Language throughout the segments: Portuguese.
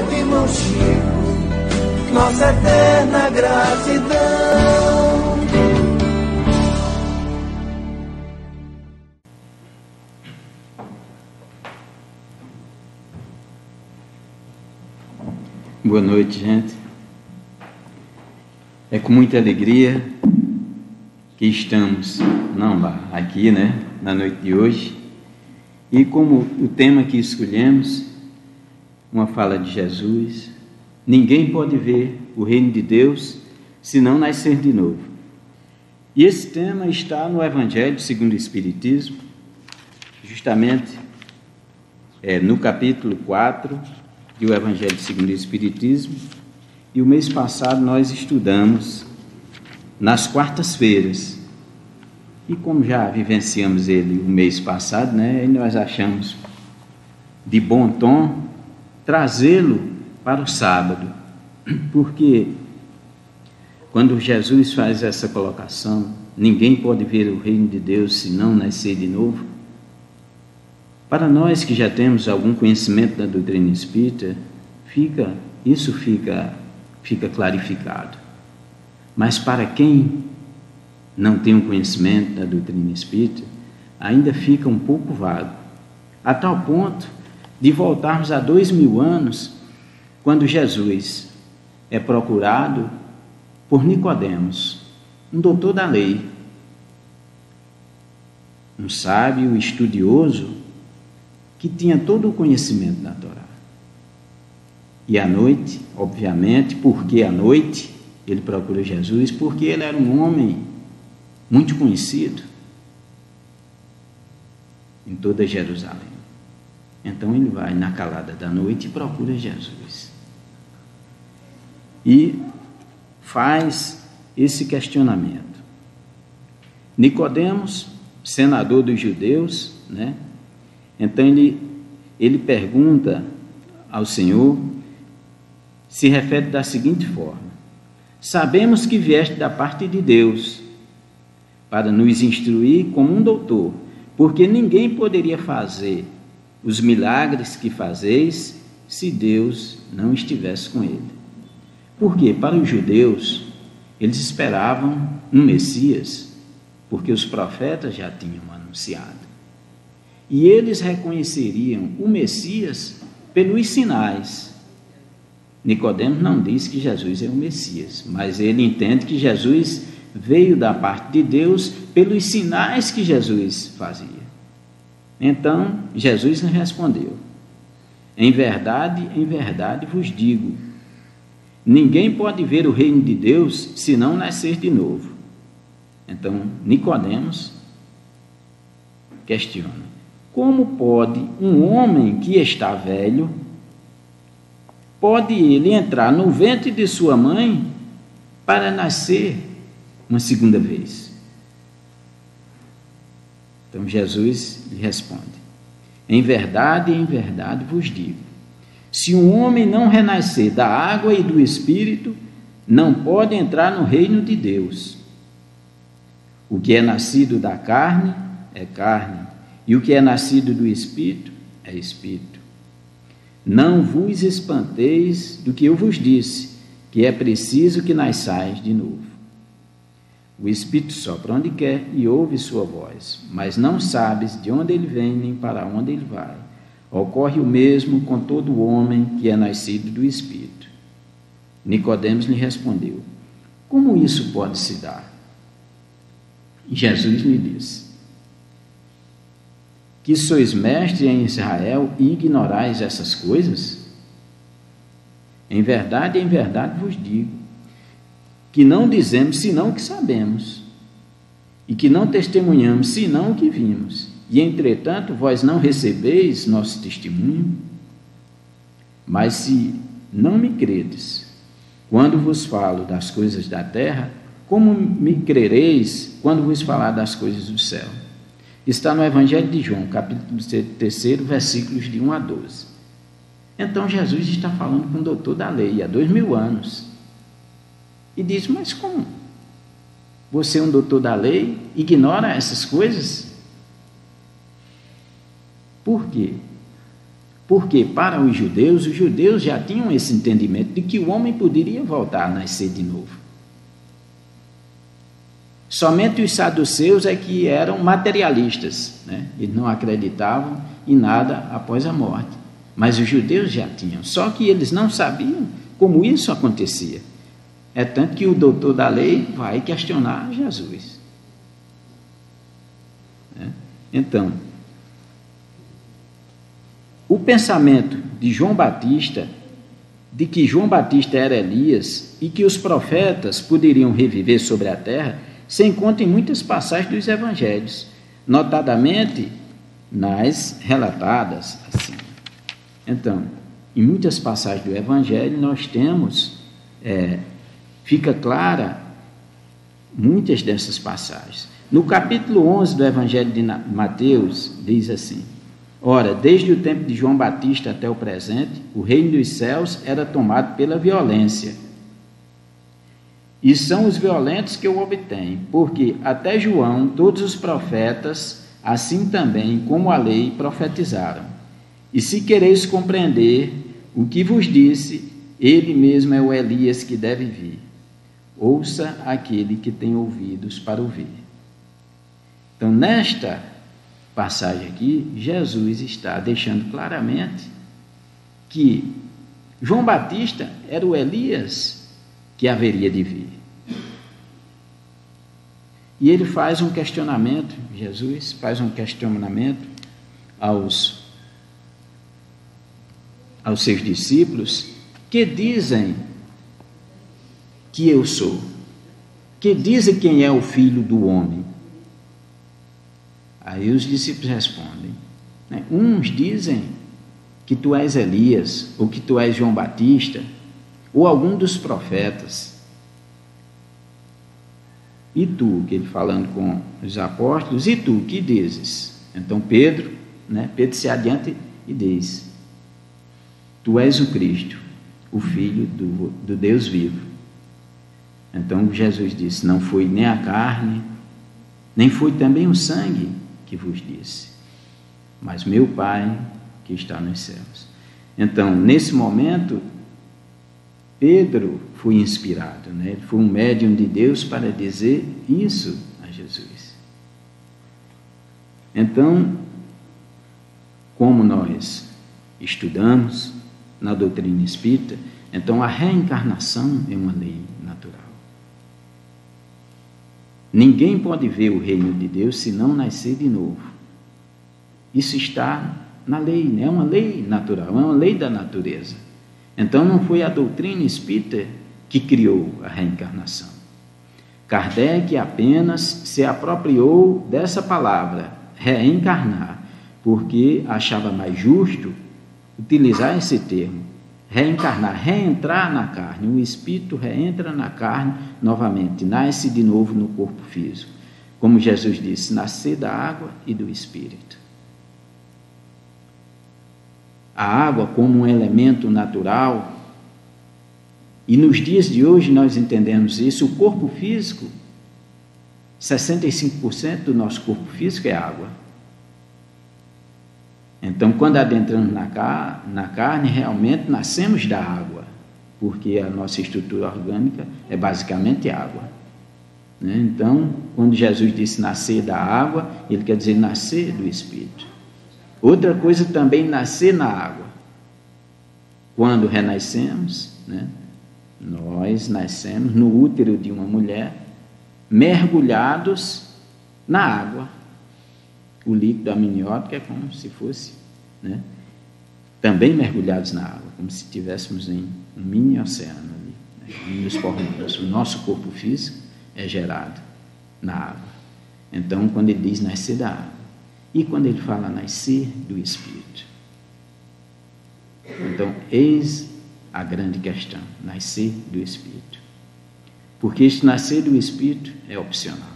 querido irmão Chico, nossa eterna gratidão. Boa noite, gente. É com muita alegria que estamos, aqui, na noite de hoje. E como o tema que escolhemos, uma fala de Jesus, ninguém pode ver o reino de Deus se não nascer de novo. E esse tema está no Evangelho segundo o Espiritismo, justamente no capítulo 4 do Evangelho segundo o Espiritismo. E o mês passado nós estudamos nas quartas-feiras. E como já vivenciamos ele o mês passado, nós achamos de bom tom trazê-lo para o sábado, porque quando Jesus faz essa colocação, ninguém pode ver o reino de Deus se não nascer de novo. Para nós que já temos algum conhecimento da doutrina espírita, fica clarificado. Mas para quem não tem um conhecimento da doutrina espírita, ainda fica um pouco vago, a tal ponto de voltarmos a 2000 anos, quando Jesus é procurado por Nicodemos, um doutor da lei, um sábio estudioso que tinha todo o conhecimento da Torá. E à noite, obviamente, porque à noite ele procura Jesus, porque ele era um homem muito conhecido em toda Jerusalém. Então ele vai na calada da noite e procura Jesus. E faz esse questionamento. Nicodemos, senador dos judeus, então ele pergunta ao Senhor, se refere da seguinte forma: sabemos que vieste da parte de Deus para nos instruir como um doutor, porque ninguém poderia fazer os milagres que fazeis se Deus não estivesse com ele. Porque para os judeus, eles esperavam um Messias, porque os profetas já tinham anunciado. E eles reconheceriam o Messias pelos sinais. Nicodemos não diz que Jesus é o Messias, mas ele entende que Jesus veio da parte de Deus pelos sinais que Jesus fazia. Então, Jesus lhe respondeu: em verdade vos digo, ninguém pode ver o reino de Deus se não nascer de novo. Então, Nicodemos questiona: como pode um homem que está velho, pode ele entrar no ventre de sua mãe para nascer uma segunda vez? Então Jesus lhe responde: em verdade vos digo, se um homem não renascer da água e do Espírito, não pode entrar no reino de Deus. O que é nascido da carne é carne, e o que é nascido do Espírito é Espírito. Não vos espanteis do que eu vos disse, que é preciso que nasçais de novo. O Espírito sopra onde quer e ouve sua voz, mas não sabes de onde ele vem nem para onde ele vai. Ocorre o mesmo com todo homem que é nascido do Espírito. Nicodemos lhe respondeu: como isso pode se dar? E Jesus lhe disse: que sois mestre em Israel e ignorais essas coisas? Em verdade vos digo, que não dizemos senão o que sabemos, e que não testemunhamos senão o que vimos, e entretanto vós não recebeis nosso testemunho. Mas se não me credes, quando vos falo das coisas da terra, como me crereis quando vos falar das coisas do céu? Está no Evangelho de João, capítulo 3, versículos de 1 a 12. Então Jesus está falando com o doutor da lei há 2000 anos. E diz: mas como? Você é um doutor da lei, ignora essas coisas? Por quê? Porque para os judeus já tinham esse entendimento de que o homem poderia voltar a nascer de novo. Somente os saduceus é que eram materialistas, né? Eles não acreditavam em nada após a morte. Mas os judeus já tinham, só que eles não sabiam como isso acontecia. É tanto que o doutor da lei vai questionar Jesus. Então, o pensamento de João Batista, de que João Batista era Elias e que os profetas poderiam reviver sobre a terra, se encontra em muitas passagens dos evangelhos, notadamente nas relatadas assim. Então, em muitas passagens do evangelho nós temos, fica clara muitas dessas passagens. No capítulo 11 do evangelho de Mateus, diz assim: ora, desde o tempo de João Batista até o presente, o reino dos céus era tomado pela violência. E são os violentos que o obtêm, porque até João, todos os profetas, assim também como a lei, profetizaram. E se quereis compreender o que vos disse, ele mesmo é o Elias que deve vir. Ouça aquele que tem ouvidos para ouvir. Então, nesta passagem aqui, Jesus está deixando claramente que João Batista era o Elias que haveria de vir. E ele faz um questionamento, Jesus faz um questionamento aos seus discípulos, que dizem que eu sou, que dizem quem é o Filho do Homem. Aí os discípulos respondem, né? Uns dizem que tu és Elias, ou que tu és João Batista, ou algum dos profetas. E tu, que ele falando com os apóstolos, e tu, que dizes? Então Pedro se adianta e diz: tu és o Cristo, o Filho do Deus vivo. Então Jesus disse: não foi nem a carne, nem foi também o sangue que vos disse, mas meu Pai que está nos céus. Então, nesse momento, Pedro foi inspirado, né? Ele foi um médium de Deus para dizer isso a Jesus. Então, como nós estudamos na doutrina espírita, então a reencarnação é uma lei natural. Ninguém pode ver o reino de Deus se não nascer de novo. Isso está na lei, né? É uma lei natural, é uma lei da natureza. Então não foi a doutrina espírita que criou a reencarnação. Kardec apenas se apropriou dessa palavra, reencarnar, porque achava mais justo utilizar esse termo, reencarnar, reentrar na carne. O espírito reentra na carne novamente, nasce de novo no corpo físico. Como Jesus disse, nascer da água e do espírito. A água como um elemento natural, e nos dias de hoje nós entendemos isso, o corpo físico, 65% do nosso corpo físico é água. Então, quando adentramos na carne, realmente nascemos da água, porque a nossa estrutura orgânica é basicamente água, né? Então, quando Jesus disse nascer da água, ele quer dizer nascer do Espírito. Outra coisa também, nascer na água. Quando renascemos, né? Nós nascemos no útero de uma mulher, mergulhados na água. O líquido amniótico é como se fosse, né? Também mergulhados na água, como se estivéssemos em um mini oceano ali, né? Nos pormentos. O nosso corpo físico é gerado na água. Então, quando ele diz nascer da água, e quando ele fala nascer do Espírito, então eis a grande questão, nascer do Espírito. Porque este nascer do Espírito é opcional,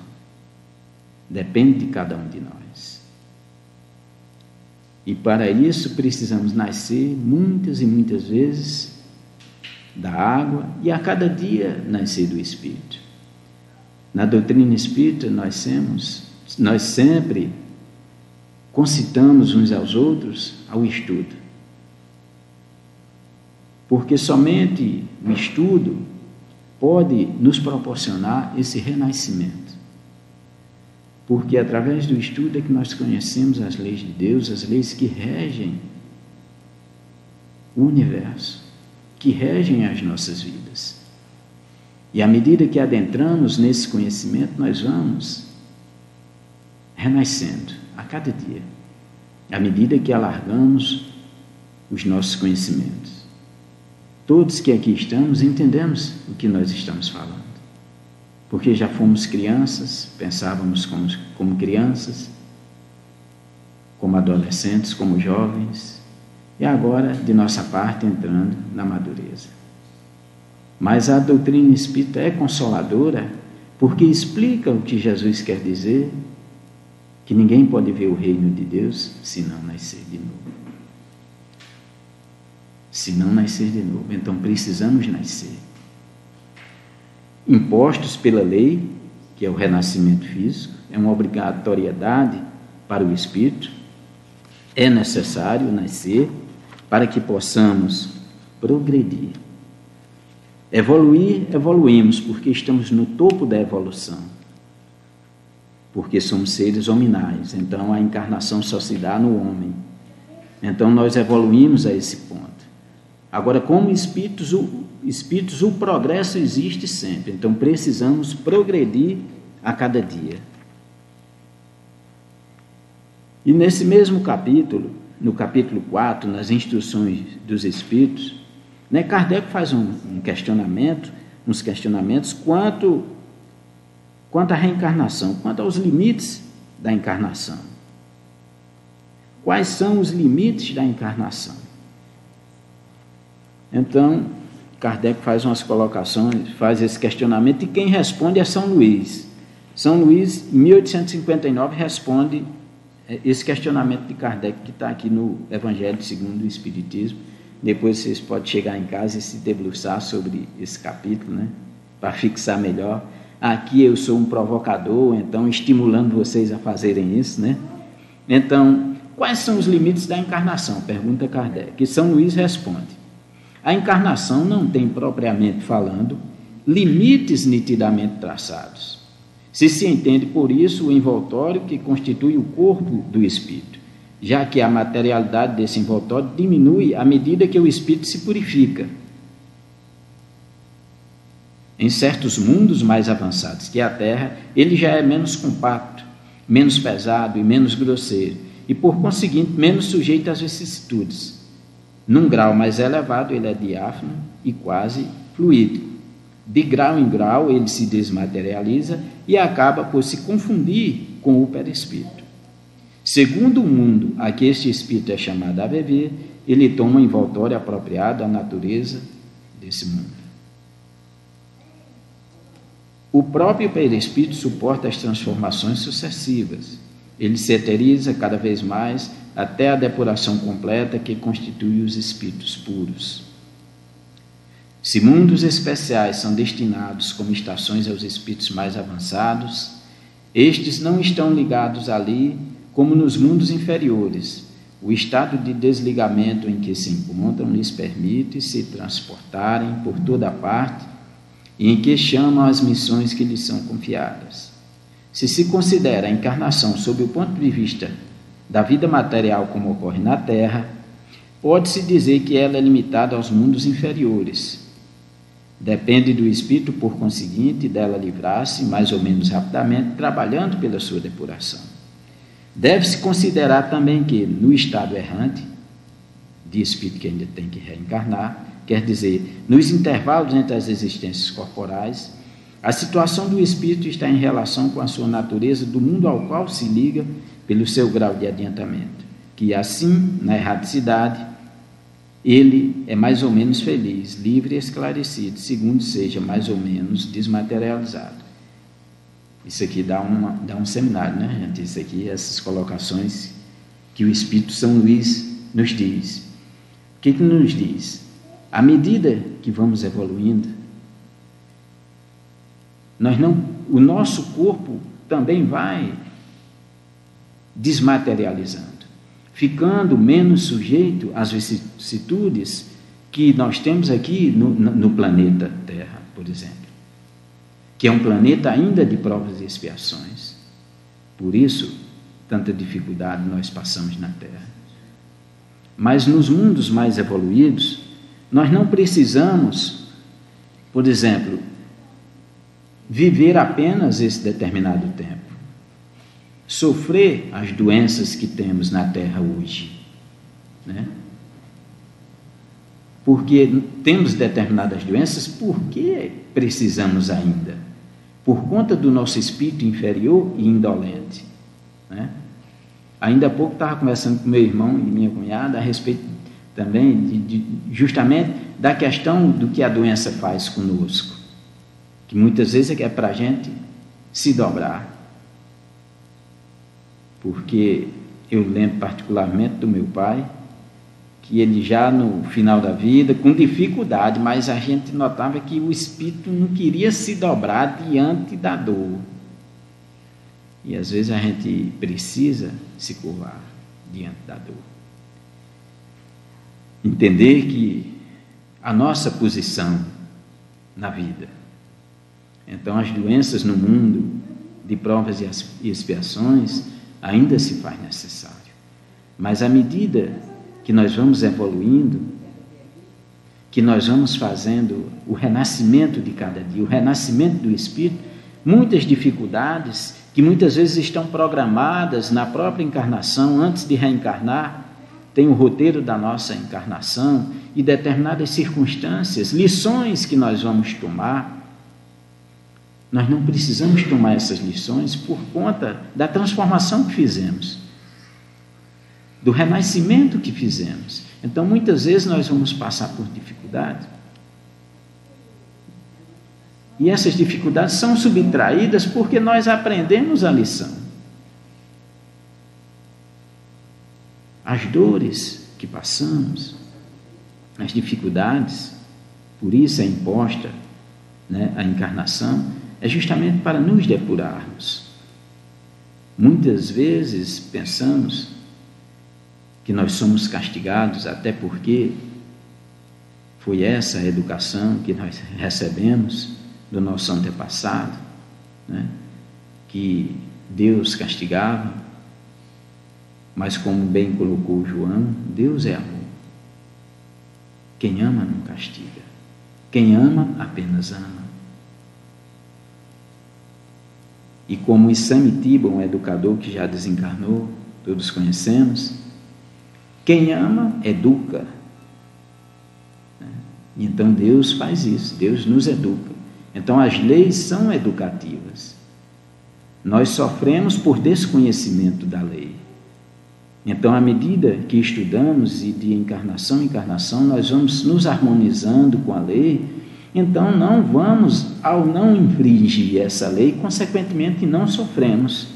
depende de cada um de nós. E para isso precisamos nascer muitas e muitas vezes da água e a cada dia nascer do Espírito. Na doutrina espírita nós sempre concitamos uns aos outros ao estudo. porque somente o estudo pode nos proporcionar esse renascimento. Porque através do estudo é que nós conhecemos as leis de Deus, as leis que regem o universo, que regem as nossas vidas. E à medida que adentramos nesse conhecimento, nós vamos renascendo a cada dia, à medida que alargamos os nossos conhecimentos. Todos que aqui estamos entendemos o que nós estamos falando, porque já fomos crianças, pensávamos como crianças, como adolescentes, como jovens, e agora, de nossa parte, entrando na madureza. Mas a doutrina espírita é consoladora, porque explica o que Jesus quer dizer, que ninguém pode ver o reino de Deus se não nascer de novo. Se não nascer de novo, então precisamos nascer. Impostos pela lei, que é o renascimento físico, é uma obrigatoriedade para o espírito, é necessário nascer para que possamos progredir. Evoluir, evoluímos porque estamos no topo da evolução, porque somos seres hominais, então a encarnação só se dá no homem. Então nós evoluímos a esse ponto. Agora, como espíritos, o progresso existe sempre, então precisamos progredir a cada dia. E nesse mesmo capítulo, no capítulo 4, nas instruções dos espíritos, Kardec faz uns questionamentos quanto à reencarnação, quanto aos limites da encarnação. Quais são os limites da encarnação? Então, Kardec faz umas colocações, faz esse questionamento, e quem responde é São Luís. São Luís, em 1859, responde esse questionamento de Kardec, que está aqui no Evangelho segundo o Espiritismo. Depois vocês podem chegar em casa e se debruçar sobre esse capítulo, para fixar melhor. Aqui eu sou um provocador, então estimulando vocês a fazerem isso, Então, quais são os limites da encarnação? Pergunta Kardec. E São Luís responde: a encarnação não tem, propriamente falando, limites nitidamente traçados. Se entende por isso o envoltório que constitui o corpo do espírito, já que a materialidade desse envoltório diminui à medida que o espírito se purifica. Em certos mundos mais avançados que a Terra, ele já é menos compacto, menos pesado e menos grosseiro, e por conseguinte menos sujeito às vicissitudes. Num grau mais elevado, ele é diáfano e quase fluídico. De grau em grau, ele se desmaterializa e acaba por se confundir com o perispírito. Segundo o mundo a que este espírito é chamado a viver, ele toma um envoltório apropriado à natureza desse mundo. O próprio perispírito suporta as transformações sucessivas. Ele se eteriza cada vez mais até a depuração completa que constitui os espíritos puros. Se mundos especiais são destinados como estações aos espíritos mais avançados, estes não estão ligados ali como nos mundos inferiores. O estado de desligamento em que se encontram lhes permite se transportarem por toda parte e em que chamam as missões que lhes são confiadas. Se se considera a encarnação sob o ponto de vista da vida material como ocorre na Terra, pode-se dizer que ela é limitada aos mundos inferiores. Depende do espírito, por conseguinte, dela livrar-se mais ou menos rapidamente, trabalhando pela sua depuração. Deve-se considerar também que, no estado errante, de espírito que ainda tem que reencarnar, quer dizer, nos intervalos entre as existências corporais, a situação do espírito está em relação com a sua natureza do mundo ao qual se liga pelo seu grau de adiantamento, que assim, na erraticidade, ele é mais ou menos feliz, livre e esclarecido, segundo seja mais ou menos desmaterializado. Isso aqui dá um seminário, gente? Isso aqui, essas colocações que o Espírito São Luís nos diz. O que nos diz? À medida que vamos evoluindo, o nosso corpo também vai desmaterializando, ficando menos sujeito às vicissitudes que nós temos aqui no planeta Terra, por exemplo, que é um planeta ainda de provas e expiações. Por isso, tanta dificuldade nós passamos na Terra. Mas nos mundos mais evoluídos, nós não precisamos, por exemplo, viver apenas esse determinado tempo, sofrer as doenças que temos na Terra hoje, né? Porque temos determinadas doenças, porque precisamos ainda? Por conta do nosso espírito inferior e indolente, né? Ainda há pouco estava conversando com meu irmão e minha cunhada a respeito também justamente da questão do que a doença faz conosco, que muitas vezes é para a gente se dobrar. Porque eu lembro particularmente do meu pai, que ele já no final da vida, com dificuldade, mas a gente notava que o espírito não queria se dobrar diante da dor. E às vezes a gente precisa se curvar diante da dor. Entender que a nossa posição na vida. Então as doenças no mundo de provas e expiações ainda se faz necessário. Mas à medida que nós vamos evoluindo, que nós vamos fazendo o renascimento de cada dia, o renascimento do espírito, muitas dificuldades que muitas vezes estão programadas na própria encarnação, antes de reencarnar, tem o roteiro da nossa encarnação e determinadas circunstâncias, lições que nós vamos tomar. Nós não precisamos tomar essas lições por conta da transformação que fizemos, do renascimento que fizemos. Então, muitas vezes nós vamos passar por dificuldades. E essas dificuldades são subtraídas porque nós aprendemos a lição. As dores que passamos, as dificuldades, por isso é imposta, né, a encarnação, é justamente para nos depurarmos. Muitas vezes pensamos que nós somos castigados até porque foi essa a educação que nós recebemos do nosso antepassado, né? Que Deus castigava, mas como bem colocou João, Deus é amor. Quem ama não castiga, quem ama apenas ama. E como Isamitiba, um educador que já desencarnou, todos conhecemos, quem ama, educa. Então Deus faz isso, Deus nos educa. Então as leis são educativas. Nós sofremos por desconhecimento da lei. Então, à medida que estudamos e de encarnação em encarnação, nós vamos nos harmonizando com a lei. Então, não vamos, ao não infringir essa lei, consequentemente não sofremos.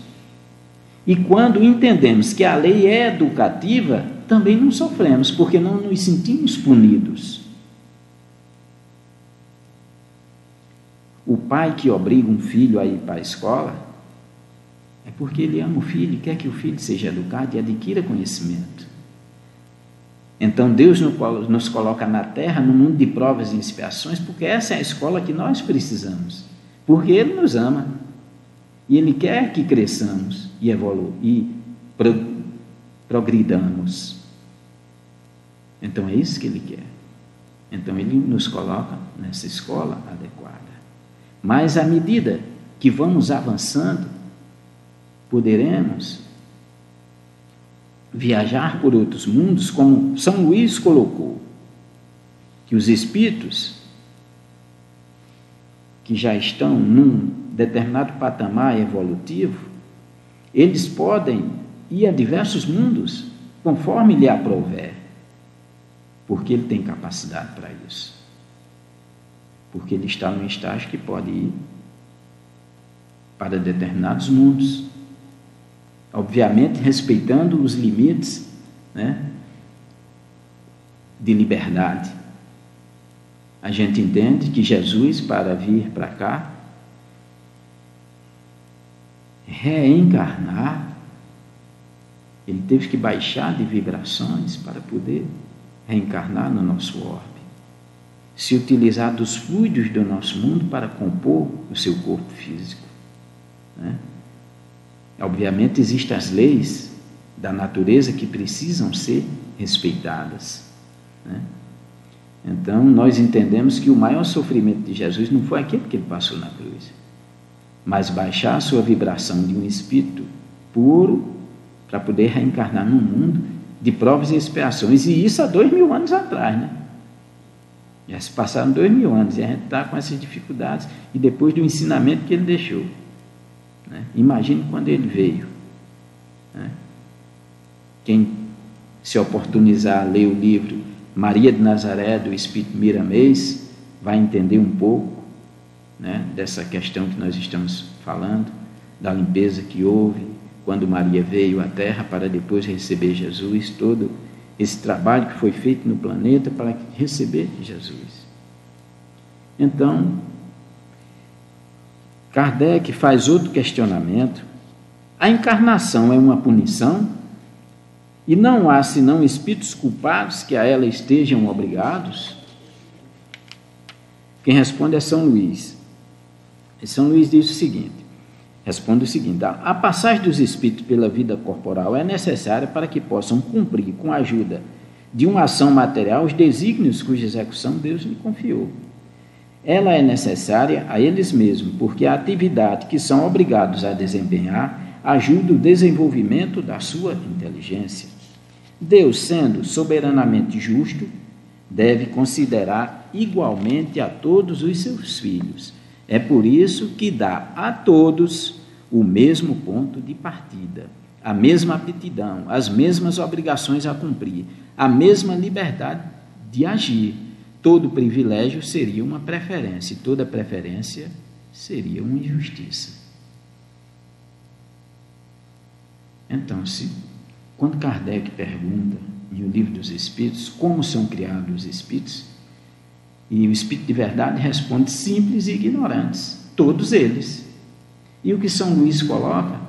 E quando entendemos que a lei é educativa, também não sofremos, porque não nos sentimos punidos. O pai que obriga um filho a ir para a escola é porque ele ama o filho e quer que o filho seja educado e adquira conhecimento. Então Deus nos coloca na terra, no mundo de provas e expiações, porque essa é a escola que nós precisamos, porque Ele nos ama e Ele quer que cresçamos e evoluamos e progridamos. Então é isso que Ele quer. Então Ele nos coloca nessa escola adequada. Mas à medida que vamos avançando, poderemos viajar por outros mundos, como São Luís colocou, que os espíritos que já estão num determinado patamar evolutivo, eles podem ir a diversos mundos, conforme lhe aprouver, porque ele tem capacidade para isso. Porque ele está num estágio que pode ir para determinados mundos, obviamente respeitando os limites, né, de liberdade. A gente entende que Jesus, para vir para cá, reencarnar, ele teve que baixar de vibrações para poder reencarnar no nosso orbe. se utilizar dos fluidos do nosso mundo para compor o seu corpo físico, né? Obviamente, existem as leis da natureza que precisam ser respeitadas, né? Então, nós entendemos que o maior sofrimento de Jesus não foi aquele que ele passou na cruz, mas baixar a sua vibração de um espírito puro para poder reencarnar num mundo de provas e expiações, e isso há 2000 anos atrás, né? Já se passaram 2000 anos e a gente está com essas dificuldades, e depois do ensinamento que ele deixou, né? Imagine quando ele veio, né? Quem se oportunizar a ler o livro Maria de Nazaré, do Espírito Miramês, vai entender um pouco, né, dessa questão que nós estamos falando, da limpeza que houve quando Maria veio à Terra para depois receber Jesus, todo esse trabalho que foi feito no planeta para receber Jesus. Então, Kardec faz outro questionamento: a encarnação é uma punição? E não há senão espíritos culpados que a ela estejam obrigados? Quem responde é São Luís. E São Luís diz o seguinte, responde o seguinte: a passagem dos espíritos pela vida corporal é necessária para que possam cumprir com a ajuda de uma ação material os desígnios cuja execução Deus lhe confiou. Ela é necessária a eles mesmos, porque a atividade que são obrigados a desempenhar ajuda o desenvolvimento da sua inteligência. Deus, sendo soberanamente justo, deve considerar igualmente a todos os seus filhos. É por isso que dá a todos o mesmo ponto de partida, a mesma aptidão, as mesmas obrigações a cumprir, a mesma liberdade de agir. Todo privilégio seria uma preferência, e toda preferência seria uma injustiça. Então, quando Kardec pergunta em O Livro dos Espíritos como são criados os espíritos, e o espírito de verdade responde: simples e ignorantes, todos eles. E o que São Luís coloca?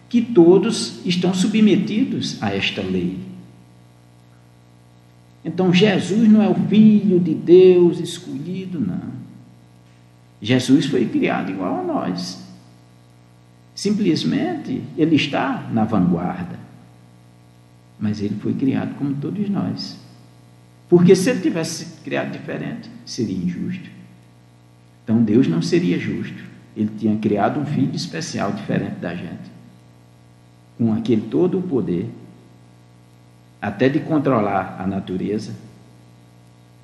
Que todos estão submetidos a esta lei. Então, Jesus não é o Filho de Deus escolhido, não. Jesus foi criado igual a nós. Simplesmente, ele está na vanguarda. Mas ele foi criado como todos nós. Porque se ele tivesse sido criado diferente, seria injusto. Então, Deus não seria justo. Ele tinha criado um filho especial, diferente da gente, com aquele todo o poder, até de controlar a natureza.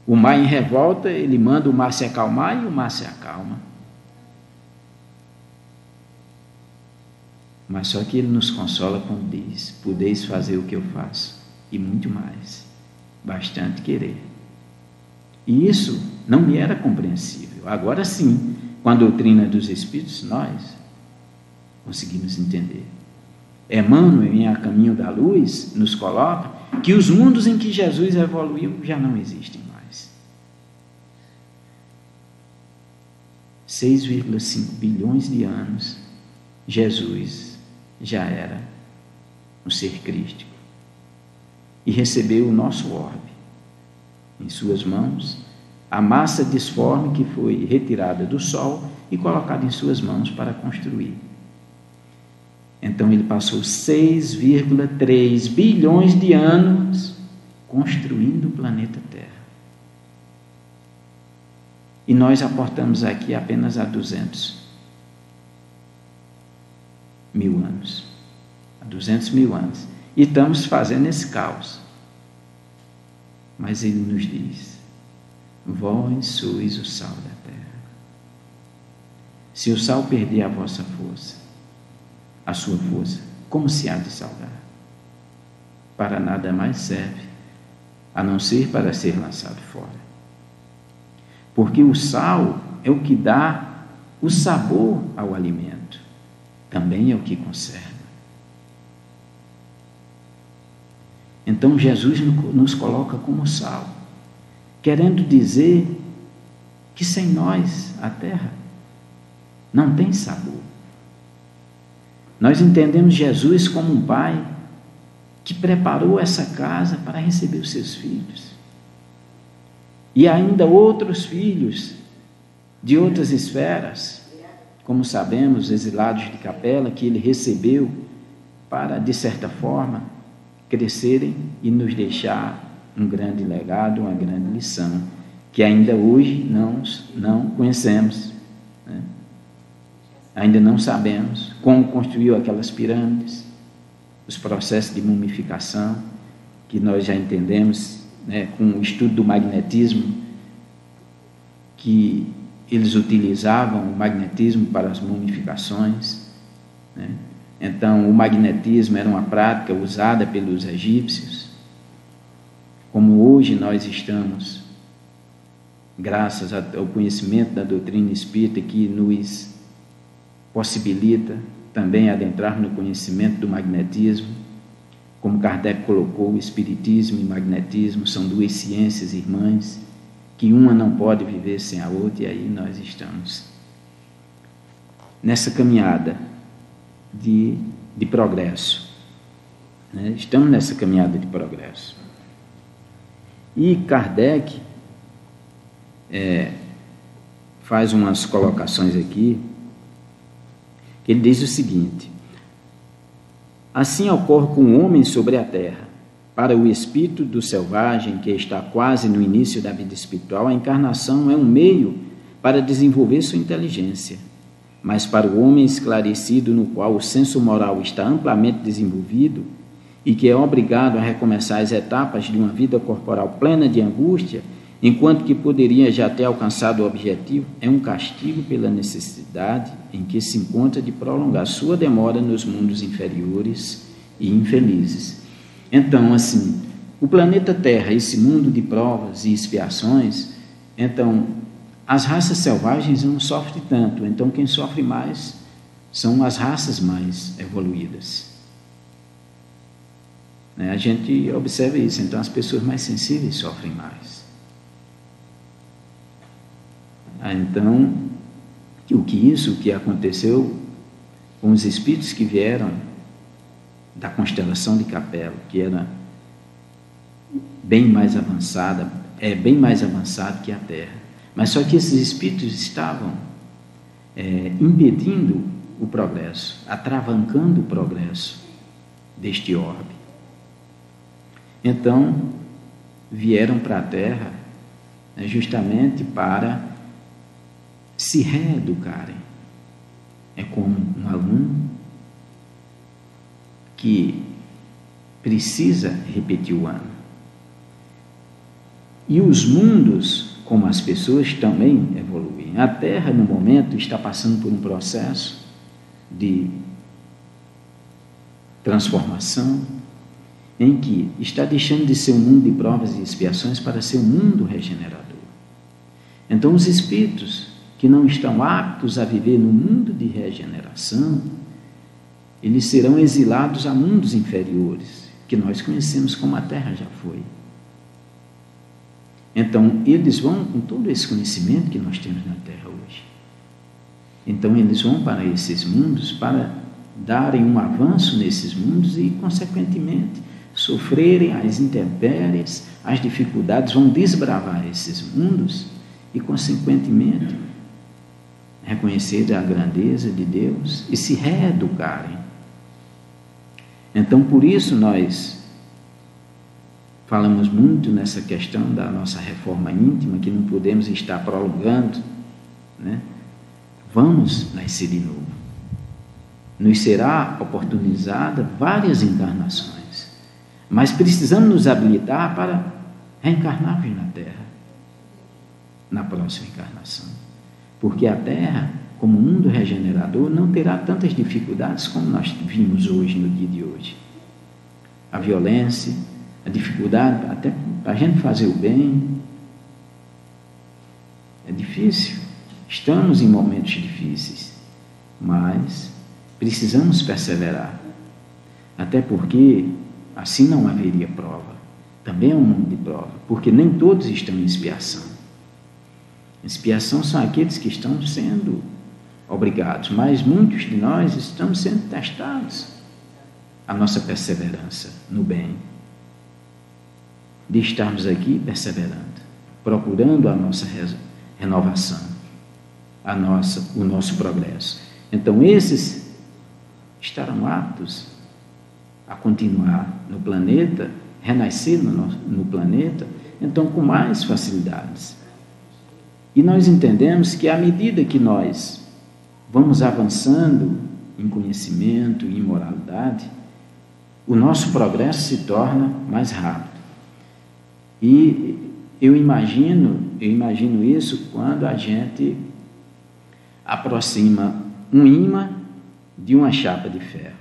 O mar em revolta, ele manda o mar se acalmar e o mar se acalma. Mas só que ele nos consola quando diz: podeis fazer o que eu faço, e muito mais, bastante querer. E isso não me era compreensível. Agora sim, com a doutrina dos Espíritos, nós conseguimos entender. Emmanuel, em A Caminho da Luz, nos coloca que os mundos em que Jesus evoluiu já não existem mais. 6,5 bilhões de anos, Jesus já era um ser crístico e recebeu o nosso orbe em suas mãos, a massa disforme que foi retirada do Sol e colocada em suas mãos para construir. Então ele passou 6,3 bilhões de anos construindo o planeta Terra. E nós aportamos aqui apenas há 200 mil anos. Há 200 mil anos. E estamos fazendo esse caos. Mas ele nos diz: vós sois o sal da terra. Se o sal perder a vossa força, a sua força, como se há de salgar? Para nada mais serve, a não ser para ser lançado fora. Porque o sal é o que dá o sabor ao alimento, também é o que conserva. Então Jesus nos coloca como sal, querendo dizer que sem nós a terra não tem sabor. Nós entendemos Jesus como um pai que preparou essa casa para receber os seus filhos. e ainda outros filhos de outras esferas, como sabemos, exilados de Capela, que ele recebeu para, de certa forma, crescerem e nos deixar um grande legado, uma grande lição, que ainda hoje não conhecemos, né? Ainda não sabemos como construiu aquelas pirâmides, os processos de mumificação, que nós já entendemos, né, com o estudo do magnetismo, que eles utilizavam o magnetismo para as mumificações, né? Então, o magnetismo era uma prática usada pelos egípcios, como hoje nós estamos, graças ao conhecimento da doutrina espírita, que nos possibilita também adentrar no conhecimento do magnetismo. Como Kardec colocou, o espiritismo e o magnetismo são duas ciências irmãs, que uma não pode viver sem a outra, e aí nós estamos nessa caminhada de progresso, né? Estamos nessa caminhada de progresso. E Kardec faz umas colocações aqui, que ele diz o seguinte: assim ocorre com o homem sobre a terra. Para o espírito do selvagem, que está quase no início da vida espiritual, a encarnação é um meio para desenvolver sua inteligência. Mas para o homem esclarecido, no qual o senso moral está amplamente desenvolvido e que é obrigado a recomeçar as etapas de uma vida corporal plena de angústia, enquanto que poderia já ter alcançado o objetivo, é um castigo pela necessidade em que se encontra de prolongar sua demora nos mundos inferiores e infelizes. Então, assim, o planeta Terra, esse mundo de provas e expiações, então, as raças selvagens não sofrem tanto, então quem sofre mais são as raças mais evoluídas. A gente observa isso, então as pessoas mais sensíveis sofrem mais. Então, o que aconteceu com os espíritos que vieram da constelação de Capela, que era bem mais avançada, bem mais avançado que a Terra. Mas só que esses espíritos estavam impedindo o progresso, atravancando o progresso deste orbe. Então, vieram para a Terra, justamente para se reeducarem. É como um aluno que precisa repetir o ano. E os mundos, como as pessoas, também evoluem. A Terra, no momento, está passando por um processo de transformação, em que está deixando de ser um mundo de provas e expiações para ser um mundo regenerador. Então, os espíritos que não estão aptos a viver no mundo de regeneração, eles serão exilados a mundos inferiores, que nós conhecemos como a Terra já foi. Então, eles vão com todo esse conhecimento que nós temos na Terra hoje. Então, eles vão para esses mundos para darem um avanço nesses mundos e, consequentemente, sofrerem as intempéries, as dificuldades, vão desbravar esses mundos e, consequentemente, reconhecer a grandeza de Deus e se reeducarem. Então, por isso nós falamos muito nessa questão da nossa reforma íntima, que não podemos estar prolongando, né? Vamos nascer de novo. Nos será oportunizada várias encarnações, mas precisamos nos habilitar para reencarnarmos na Terra, na próxima encarnação. Porque a Terra, como mundo regenerador, não terá tantas dificuldades como nós vimos hoje, no dia de hoje. A violência, a dificuldade até para a gente fazer o bem, é difícil. Estamos em momentos difíceis, mas precisamos perseverar. Até porque assim não haveria prova. Também é um mundo de prova, porque nem todos estão em expiação. Expiação são aqueles que estão sendo obrigados, mas muitos de nós estamos sendo testados. A nossa perseverança no bem, de estarmos aqui perseverando. procurando a nossa renovação, o nosso progresso. Então, esses estarão aptos a continuar no planeta, renascer no planeta, então com mais facilidades. E nós entendemos que à medida que nós vamos avançando em conhecimento e em moralidade, o nosso progresso se torna mais rápido. E eu imagino isso quando a gente aproxima um ímã de uma chapa de ferro.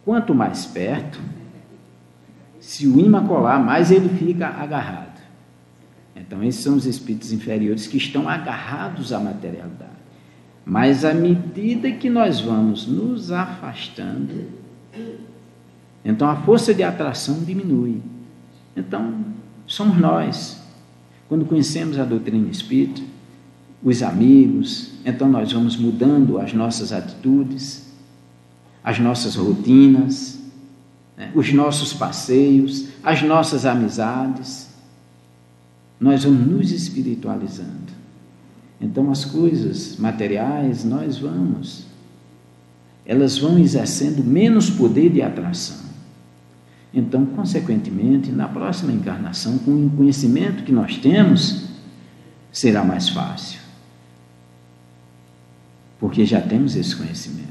Quanto mais perto, se o ímã colar, mais ele fica agarrado. Então, esses são os espíritos inferiores que estão agarrados à materialidade. Mas à medida que nós vamos nos afastando, então a força de atração diminui. Então, somos nós. Quando conhecemos a doutrina espírita, os amigos, então nós vamos mudando as nossas atitudes, as nossas rotinas, os nossos passeios, as nossas amizades. Nós vamos nos espiritualizando. Então as coisas materiais elas vão exercendo menos poder de atração. Então, consequentemente, na próxima encarnação, com o conhecimento que nós temos, será mais fácil. Porque já temos esse conhecimento.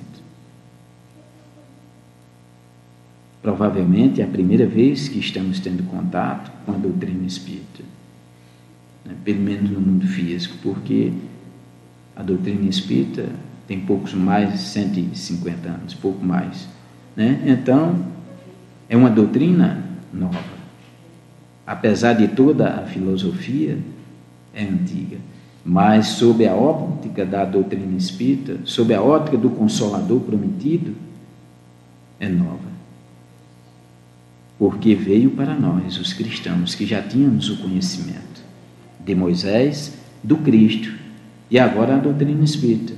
Provavelmente é a primeira vez que estamos tendo contato com a doutrina espírita, pelo menos no mundo físico, porque a doutrina espírita tem poucos mais de 150 anos, pouco mais. Então, é uma doutrina nova. Apesar de toda a filosofia, é antiga. Mas, sob a óptica da doutrina espírita, sob a ótica do Consolador prometido, é nova. Porque veio para nós, os cristãos, que já tínhamos o conhecimento de Moisés, do Cristo, e agora a doutrina espírita.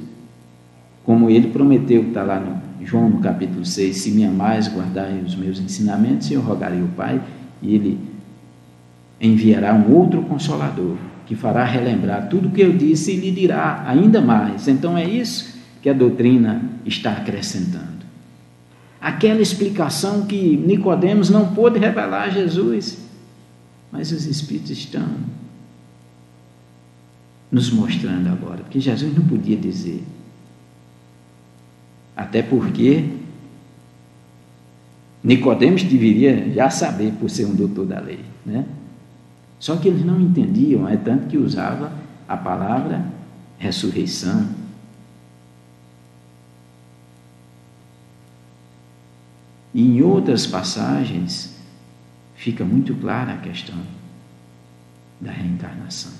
Como ele prometeu, está lá no João, no capítulo 6, se me amais, guardai os meus ensinamentos, eu rogarei ao Pai, e ele enviará um outro Consolador, que fará relembrar tudo o que eu disse e lhe dirá ainda mais. Então é isso que a doutrina está acrescentando. Aquela explicação que Nicodemos não pôde revelar a Jesus, mas os Espíritos estão nos mostrando agora, porque Jesus não podia dizer. Até porque Nicodemos deveria já saber, por ser um doutor da lei, Só que eles não entendiam, é tanto que usava a palavra ressurreição. E em outras passagens fica muito clara a questão da reencarnação.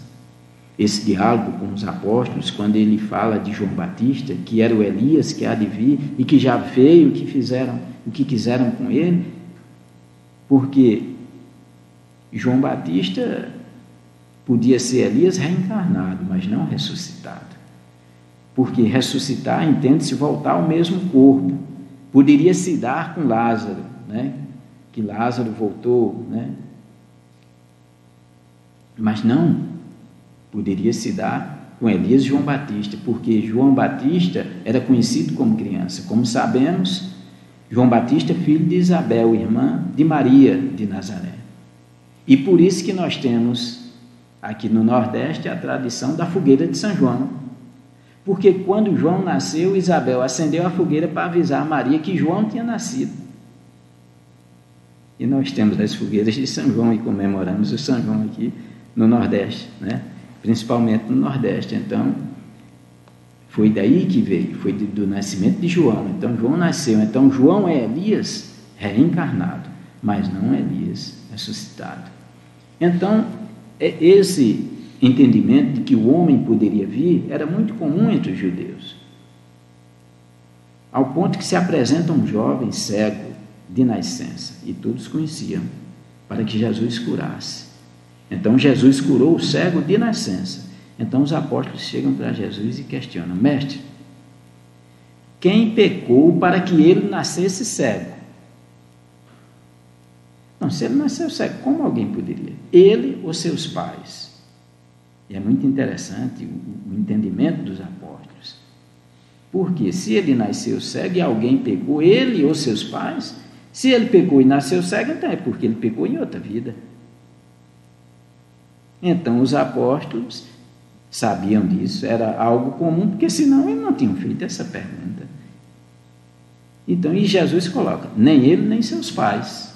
Esse diálogo com os apóstolos, quando ele fala de João Batista, que era o Elias que há de vir e que já veio, o que quiseram com ele, porque João Batista podia ser Elias reencarnado, mas não ressuscitado. Porque ressuscitar entende-se voltar ao mesmo corpo. Poderia se dar com Lázaro, que Lázaro voltou, mas não poderia se dar com Elias e João Batista, porque João Batista era conhecido como criança. Como sabemos, João Batista é filho de Isabel, irmã de Maria de Nazaré. E por isso que nós temos aqui no Nordeste a tradição da fogueira de São João. Porque quando João nasceu, Isabel acendeu a fogueira para avisar a Maria que João tinha nascido. E nós temos as fogueiras de São João e comemoramos o São João aqui no Nordeste, principalmente no Nordeste. Então, foi daí que veio, foi do nascimento de João. Então, João nasceu. Então, João é Elias reencarnado, mas não é Elias ressuscitado. Então, esse entendimento de que o homem poderia vir era muito comum entre os judeus, ao ponto que se apresenta um jovem cego de nascença, e todos conheciam, para que Jesus curasse. Então Jesus curou o cego de nascença. Então os apóstolos chegam para Jesus e questionam: mestre, quem pecou para que ele nascesse cego? Não, se ele nasceu cego, como alguém poderia? Ele ou seus pais? E é muito interessante o entendimento dos apóstolos. Porque se ele nasceu cego e alguém pecou, ele ou seus pais, se ele pecou e nasceu cego, então é porque ele pecou em outra vida. Então os apóstolos sabiam disso, era algo comum, porque senão eles não tinham feito essa pergunta. Então, e Jesus coloca, nem ele nem seus pais,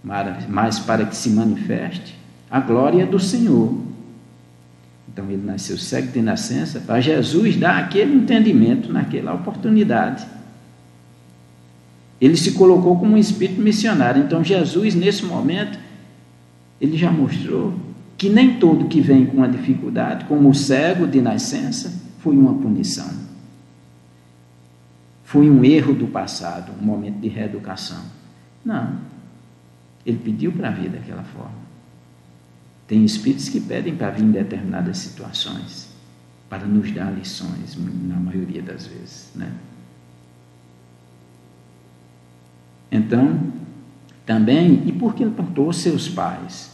mas para que se manifeste a glória do Senhor. Então ele nasceu cego de nascença, para Jesus dar aquele entendimento naquela oportunidade. Ele se colocou como um espírito missionário. Então Jesus, nesse momento, ele já mostrou que nem todo que vem com uma dificuldade, como o cego de nascença, foi uma punição. Foi um erro do passado, um momento de reeducação. Não. Ele pediu para vir daquela forma. Tem espíritos que pedem para vir em determinadas situações, para nos dar lições, na maioria das vezes, né? Então, também, e por que ele perguntou seus pais?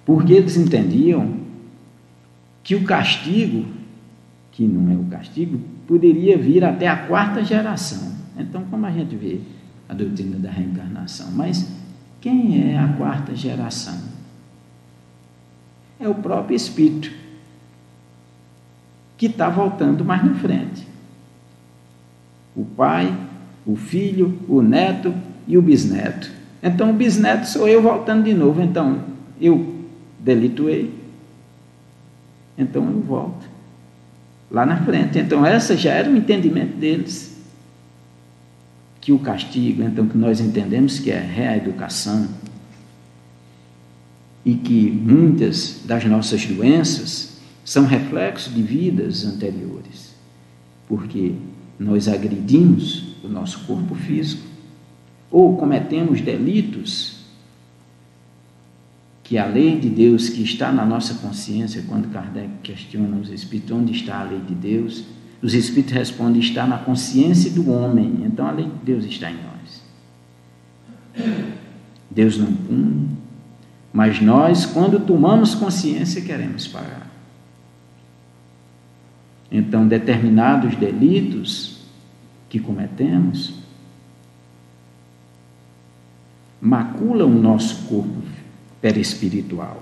Porque eles entendiam que o castigo, que não é o castigo, poderia vir até a 4ª geração. Então, como a gente vê a doutrina da reencarnação, mas quem é a 4ª geração? É o próprio espírito que está voltando mais na frente. O pai, o filho, o neto e o bisneto. Então o bisneto sou eu voltando de novo. Então eu delituei, então eu volto lá na frente. Então essa já era o entendimento deles, que o castigo, então, que nós entendemos que é reeducação, e que muitas das nossas doenças são reflexos de vidas anteriores, porque nós agredimos o nosso corpo físico ou cometemos delitos que a lei de Deus que está na nossa consciência, quando Kardec questiona os espíritos, onde está a lei de Deus? Os espíritos respondem, está na consciência do homem. Então a lei de Deus está em nós. Deus não pune, mas nós, quando tomamos consciência, queremos pagar. Então, determinados delitos que cometemos maculam o nosso corpo perispiritual.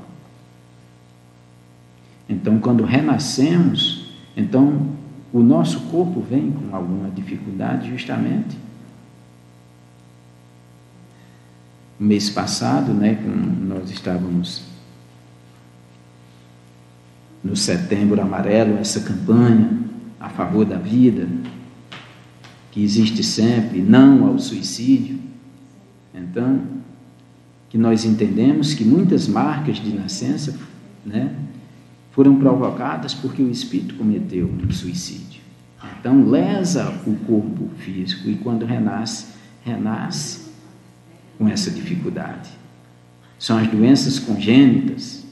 Então, quando renascemos, então o nosso corpo vem com alguma dificuldade, justamente. No mês passado, né, nós estávamos no Setembro Amarelo, essa campanha a favor da vida, que existe sempre, não ao suicídio. Então, que nós entendemos que muitas marcas de nascença, né, foram provocadas porque o espírito cometeu um suicídio. Então, lesa o corpo físico e quando renasce com essa dificuldade. São as doenças congênitas,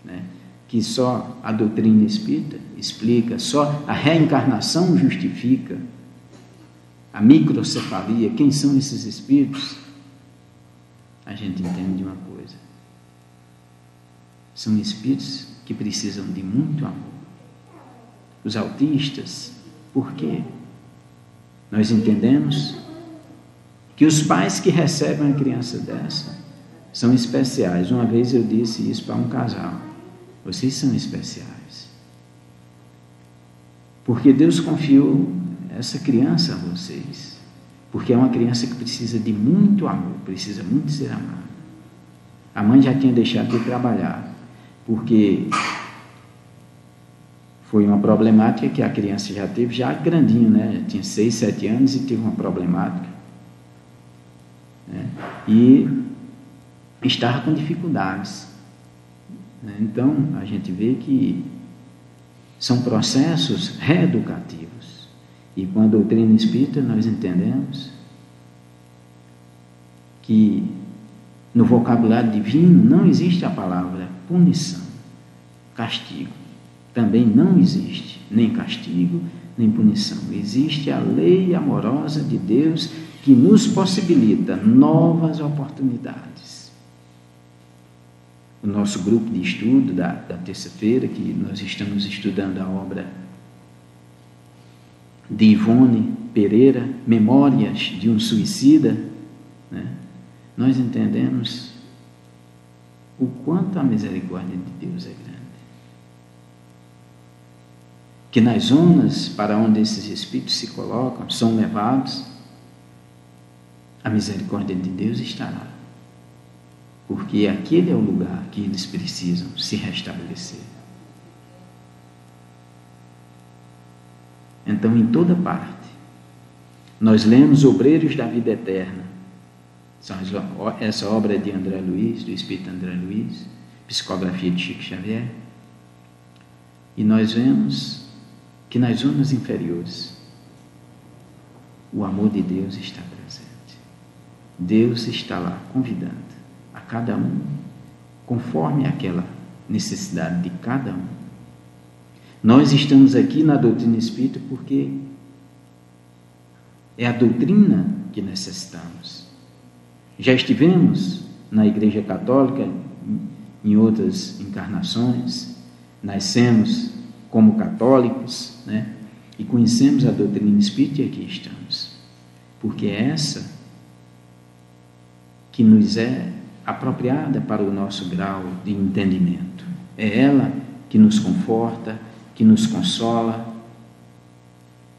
né, que só a doutrina espírita explica, só a reencarnação justifica. A microcefalia, quem são esses espíritos? A gente entende uma coisa. São espíritos que precisam de muito amor. Os autistas, por quê? Nós entendemos que os pais que recebem uma criança dessa são especiais. Uma vez eu disse isso para um casal. Vocês são especiais. Porque Deus confiou essa criança a vocês. Porque é uma criança que precisa de muito amor, precisa muito ser amada. A mãe já tinha deixado de trabalhar, porque foi uma problemática que a criança já teve, já grandinho, né? Tinha 6, 7 anos e teve uma problemática. Né? E estava com dificuldades. Né? Então, a gente vê que são processos reeducativos. E com a doutrina espírita nós entendemos que no vocabulário divino não existe a palavra punição, castigo. Também não existe nem castigo, nem punição. Existe a lei amorosa de Deus que nos possibilita novas oportunidades. O nosso grupo de estudo da terça-feira, que nós estamos estudando a obra de Ivone Pereira, Memórias de um Suicida, né? Nós entendemos o quanto a misericórdia de Deus é grande. Que nas zonas para onde esses espíritos se colocam, são levados, a misericórdia de Deus estará. Porque aquele é o lugar que eles precisam se restabelecer. Então, em toda parte, nós lemos Obreiros da Vida Eterna. Essa obra é de André Luiz, do Espírito André Luiz, psicografia de Chico Xavier. E nós vemos que nas zonas inferiores, o amor de Deus está presente. Deus está lá convidando a cada um, conforme aquela necessidade de cada um. Nós estamos aqui na doutrina espírita porque é a doutrina que necessitamos. Já estivemos na Igreja Católica em outras encarnações, nascemos como católicos, né? E conhecemos a doutrina espírita e aqui estamos. Porque é essa que nos é apropriada para o nosso grau de entendimento. É ela que nos conforta, que nos consola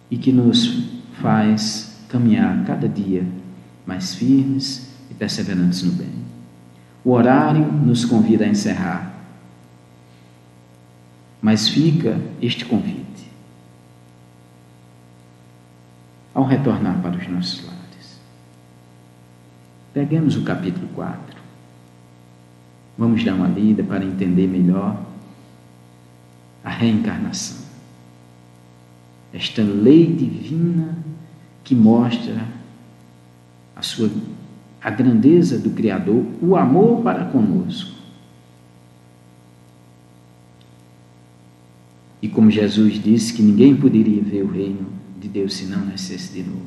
e que nos faz caminhar cada dia mais firmes e perseverantes no bem. O horário nos convida a encerrar, mas fica este convite. Ao retornar para os nossos lares, peguemos o capítulo 4, vamos dar uma lida para entender melhor a reencarnação, esta lei divina que mostra a grandeza do Criador, o amor para conosco. E como Jesus disse que ninguém poderia ver o reino de Deus se não nascesse de novo.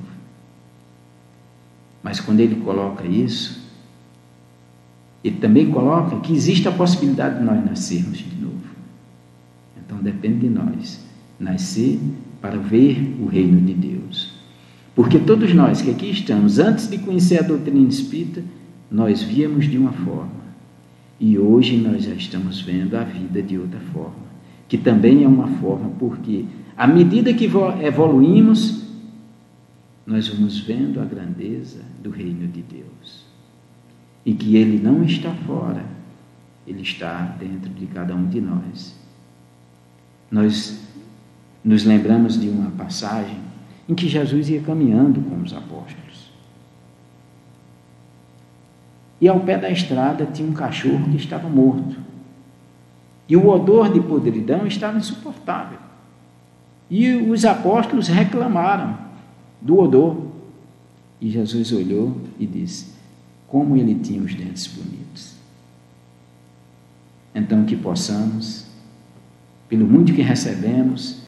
Mas quando ele coloca isso, ele também coloca que existe a possibilidade de nós nascermos de novo. Então depende de nós nascer para ver o reino de Deus. Porque todos nós que aqui estamos, antes de conhecer a doutrina espírita, nós víamos de uma forma. E hoje nós já estamos vendo a vida de outra forma. Que também é uma forma, porque à medida que evoluímos, nós vamos vendo a grandeza do reino de Deus. E que ele não está fora, ele está dentro de cada um de nós. Nós nos lembramos de uma passagem em que Jesus ia caminhando com os apóstolos. E ao pé da estrada tinha um cachorro que estava morto. E o odor de podridão estava insuportável. E os apóstolos reclamaram do odor. E Jesus olhou e disse: como ele tinha os dentes bonitos. Então que possamos, pelo muito que recebemos,